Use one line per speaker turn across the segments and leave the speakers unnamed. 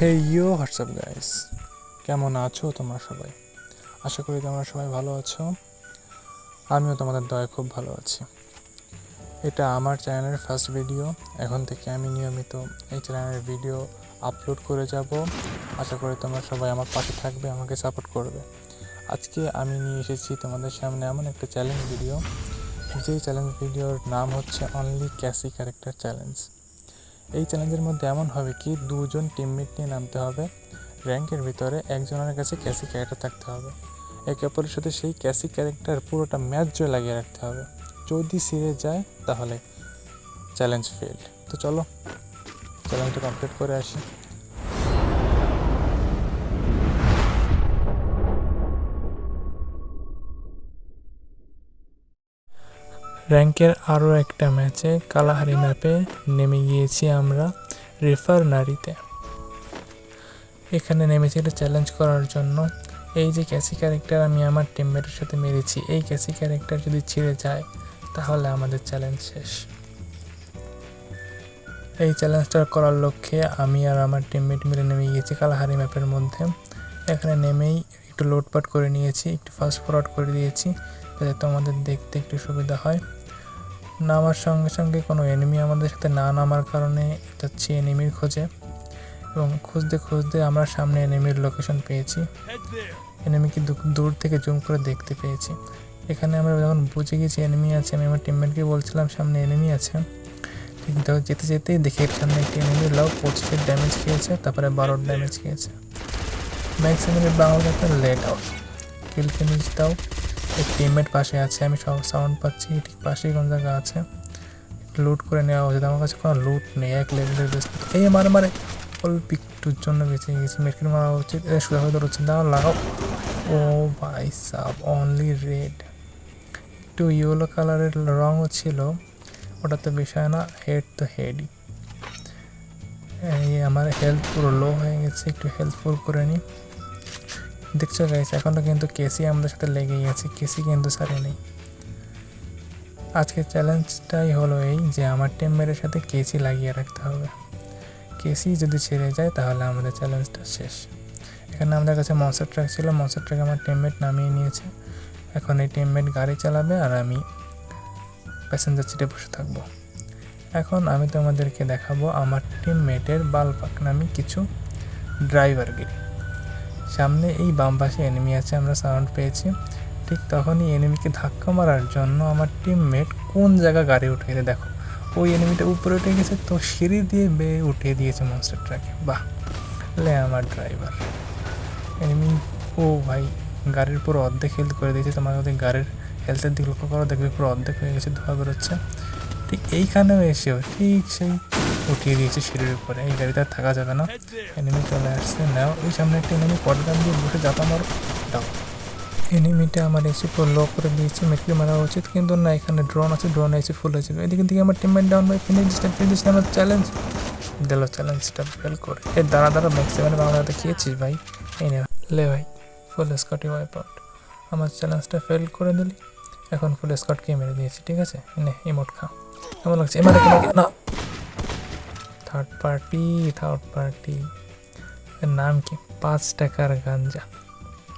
Hey you WhatsApp guys, কেমন আছো তোমরা সবাই? আশা করি তোমরা সবাই ভালো আছো। আমিও তোমাদের দয়ায় খুব ভালো আছি। এটা আমার চ্যানেলের ফার্স্ট ভিডিও। এখন থেকে আমি নিয়মিত এই চ্যানেলের ভিডিও আপলোড করে যাব। আশা করি তোমরা সবাই আমার পাশে থাকবে, আমাকে সাপোর্ট করবে। আজকে আমি নিয়ে এসেছি তোমাদের সামনে এমন একটা চ্যালেঞ্জ ভিডিও, যেই চ্যালেঞ্জ ভিডিওর নাম হচ্ছে অনলি ক্যাসি ক্যারেক্টার চ্যালেঞ্জ। এই চ্যালেঞ্জের মধ্যে এমন হবে কি, দুজন টিমমেট নিয়ে নামতে হবে। র্যাঙ্কের ভিতরে একজনের কাছে ক্যাসি ক্যারেক্টার থাকতে হবে। একে অপরের সাথে সেই ক্যাসি ক্যারেক্টার পুরোটা ম্যাচ জয় লাগিয়ে রাখতে হবে। যদি সিরে যায় তাহলে চ্যালেঞ্জ ফেল্ড। তো চলো চ্যালেঞ্জটা কমপ্লিট করে আসি। র্যাঙ্কের আরও একটা ম্যাচে কালাহারি ম্যাপে নেমে গিয়েছি আমরা রেফারনারিতে। এখানে নেমেছি একটা চ্যালেঞ্জ করার জন্য। এই যে ক্যাসি ক্যারেক্টার আমি আমার টিমমেটের সাথে মেরেছি, এই ক্যাসি ক্যারেক্টার যদি ছিঁড়ে যায় তাহলে আমাদের চ্যালেঞ্জ শেষ। এই চ্যালেঞ্জটা করার লক্ষ্যে আমি আর আমার টিমমেট মিলে নেমে গিয়েছি কালাহারি ম্যাপের মধ্যে। এখানে নেমেই একটু লোডপাট করে নিয়েছি, একটু ফাস্ট ফরওয়ার্ড করে দিয়েছি যাতে তোমাদের দেখতে একটু সুবিধা হয়। নামার সঙ্গে সঙ্গে কোনো এনিমি আমাদের সাথে না নামার কারণে যাচ্ছি এনিমির খোঁজে, এবং খুঁজতে খুঁজতে আমরা সামনে এনিমির লোকেশন পেয়েছি। এনিমিকে দূর থেকে জুম করে দেখতে পেয়েছি। এখানে আমরা যখন বুঝে গেছি এনিমি আছে, আমি আমার টিমমেটকে বলছিলাম সামনে এনিমি আছে। ঠিক যেতে যেতেই দেখি সামনে একটি এনিমি লাও 25 ড্যামেজ খেয়েছে, তারপরে 12 ড্যামেজ খেয়েছে। ম্যাক্সিমাম বাংলা একটা লেট আউট, কিল ফিনিশ দাও। এক টিমমেট পাশে আছে, আমি সব সাউন্ড পাচ্ছি, ঠিক পাশেই কোন জায়গা আছে। লুট করে নেওয়া উচিত, আমার কাছে কোনো লুট নেই। এক লেভেলের বেস্ট এই মারে অল্প একটুর জন্য বেঁচে গেছি। মেটকিন মারা উচিত, সোজা হয়ে ধরছে, দাও লাগাও। ও ভাই সাব, অনলি রেড, একটু ইয়েলো কালারের রঙও ছিল, ওটা তো বিষয় না, হেড তো হেডই। আমার হেলথ পুরো লো হয়ে গেছে, একটু হেলথ ফুল করে নিই। দেখছো গাইস, এখনও কিন্তু কেসি আমাদের সাথে লেগে গেছে, কেসি কিন্তু সারে নেই। আজকের চ্যালেঞ্জটাই হলো এই যে আমার টিমমেটের সাথে কেসি লাগিয়ে রাখতে হবে। কেসি যদি ছেড়ে যায় তাহলে আমাদের চ্যালেঞ্জটা শেষ। এখানে আমাদের কাছে মনস্টার ট্রাক ছিল, মনস্টার ট্রাক আমার টিমমেট নামিয়ে নিয়েছে। এখন এই টিমমেট গাড়ি চালাবে আর আমি প্যাসেঞ্জার সিটে বসে থাকবো। এখন আমি তোমাদেরকে দেখাবো আমার টিমমেটের বালপাক নামি কিছু ড্রাইভারগিরি। সামনে এই বাম পাশে এনিমি আছে, আমরা সাউন্ড পেয়েছি। ঠিক তখনই এনিমিকে ধাক্কা মারার জন্য আমার টিমমেট কোন জায়গা গাড়ি উঠিয়ে দেখো, ওই এনিমিটা উপরে উঠে গেছে, তো সিঁড়ি দিয়ে বেয়ে উঠিয়ে দিয়েছে মনস্টার ট্রাকে। বাহ, লে আমার ড্রাইভার। এনিমি ও ভাই গাড়ির পুরো অর্ধেক হেলথ করে দিয়েছে। তোমার যদি গাড়ির হেলথের দিকে লক্ষ্য করো, দেখবে পুরো অর্ধেক হয়ে গেছে, ধোয়া বেরোচ্ছে। ঠিক এইখানেও এসেও ঠিক সেই উঠিয়ে দিয়েছে সিঁড়ির উপরে। এই গাড়িতে আর থাকা যাবে না, এনিমি চলে আসছে। নাও ওই সামনে একটা এনিমি পটগান দিয়ে বসে যাতা মারো, দাও। এনিমিটা আমার এসি পুরো লো করে দিয়েছে, মেটকে মারা উচিত, কিন্তু না, এখানে ড্রোন আছে, ড্রোন এসে ফুল হয়েছে। এদিকে দিকে আমার টিমমেট ডাউন বাই ফিনিশ আমার চ্যালেঞ্জ দিল, চ্যালেঞ্জটা ফেল করে। এর দ্বারা ম্যাক্সিমাম বাংলাতে খেয়েছিস ভাই, এই নে লে ভাই, ফুল স্কটই ওয়াইপ আউট। আমার চ্যালেঞ্জটা ফেল করে দিলি, এখন ফুল স্কটকে মেরে দিয়েছি, ঠিক আছে? নে ইমোট খা, কেমন লাগছে? এবার না, থার্ড পার্টি এর নাম কি? 5 টাকার গাঞ্জা।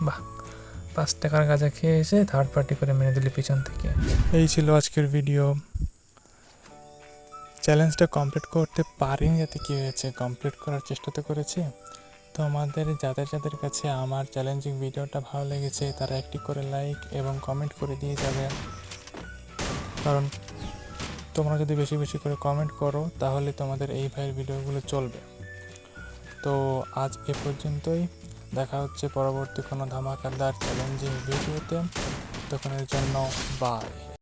বাহ, 5 টাকার গাঁজা খেয়ে এসে থার্ড পার্টি করে মেরে দিলি পিছন থেকে। এই ছিল আজকের ভিডিও। চ্যালেঞ্জটা কমপ্লিট করতে পারিনি, যাতে কী হয়েছে, কমপ্লিট করার চেষ্টা তো করেছি। তো আমাদের যাদের কাছে আমার চ্যালেঞ্জিং ভিডিওটা ভালো লেগেছে তারা একটি করে লাইক এবং কমেন্ট করে দিয়ে যাবে, কারণ তোমরা যদি বেশি বেশি করে কমেন্ট করো তাহলে তোমাদের এই ভাইয়ের ভিডিওগুলো চলবে। তো আজ এ পর্যন্তই, দেখা হচ্ছে পরবর্তী কোনো ধামাকাদার চ্যালেঞ্জিং ভিডিওতে। তখনের জন্য বাই।